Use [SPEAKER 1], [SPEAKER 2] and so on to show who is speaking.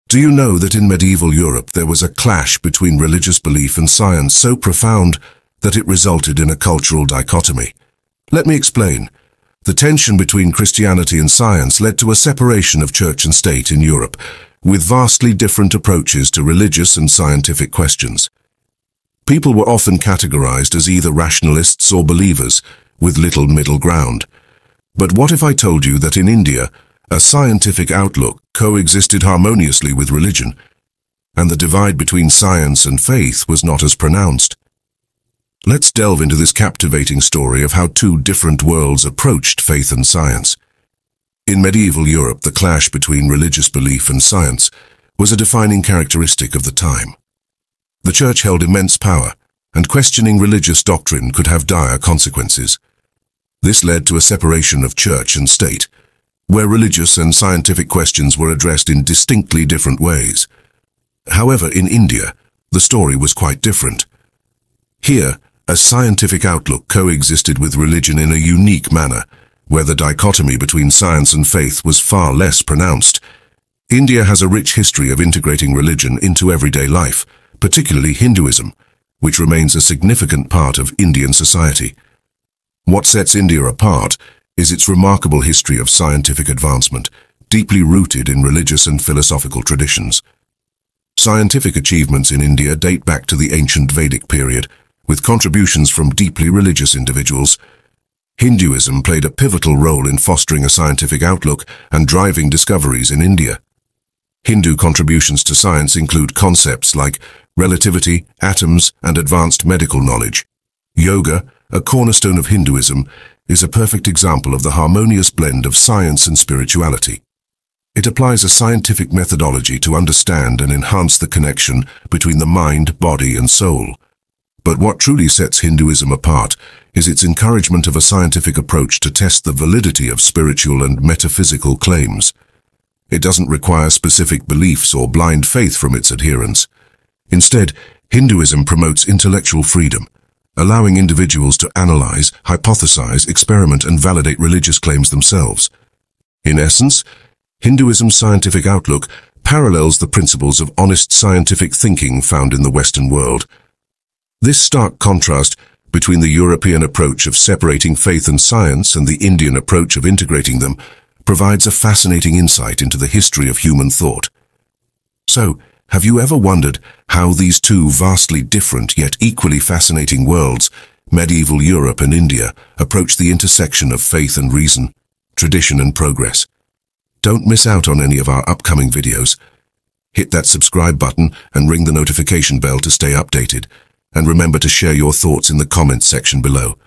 [SPEAKER 1] Do you know that in medieval Europe there was a clash between religious belief and science so profound that it resulted in a cultural dichotomy? Let me explain. The tension between Christianity and science led to a separation of church and state in Europe, with vastly different approaches to religious and scientific questions. People were often categorized as either rationalists or believers, with little middle ground. But what if I told you that in India, a scientific outlook coexisted harmoniously with religion, and the divide between science and faith was not as pronounced? Let's delve into this captivating story of how two different worlds approached faith and science. In medieval Europe, the clash between religious belief and science was a defining characteristic of the time. The church held immense power, and questioning religious doctrine could have dire consequences. This led to a separation of church and state, where religious and scientific questions were addressed in distinctly different ways. However, in India, the story was quite different. Here, a scientific outlook coexisted with religion in a unique manner, where the dichotomy between science and faith was far less pronounced. India has a rich history of integrating religion into everyday life, particularly Hinduism, which remains a significant part of Indian society. What sets India apart is its remarkable history of scientific advancement, deeply rooted in religious and philosophical traditions. Scientific achievements in India date back to the ancient Vedic period, with contributions from deeply religious individuals. Hinduism played a pivotal role in fostering a scientific outlook and driving discoveries in India. Hindu contributions to science include concepts like relativity, atoms, and advanced medical knowledge. Yoga, a cornerstone of Hinduism, is a perfect example of the harmonious blend of science and spirituality. It applies a scientific methodology to understand and enhance the connection between the mind, body, and soul. But what truly sets Hinduism apart is its encouragement of a scientific approach to test the validity of spiritual and metaphysical claims. It doesn't require specific beliefs or blind faith from its adherents. Instead, Hinduism promotes intellectual freedom, allowing individuals to analyze, hypothesize, experiment, and validate religious claims themselves. In essence, Hinduism's scientific outlook parallels the principles of honest scientific thinking found in the Western world. This stark contrast between the European approach of separating faith and science and the Indian approach of integrating them provides a fascinating insight into the history of human thought. So, have you ever wondered how these two vastly different yet equally fascinating worlds, medieval Europe and India, approach the intersection of faith and reason, tradition and progress? Don't miss out on any of our upcoming videos. Hit that subscribe button and ring the notification bell to stay updated. And remember to share your thoughts in the comments section below.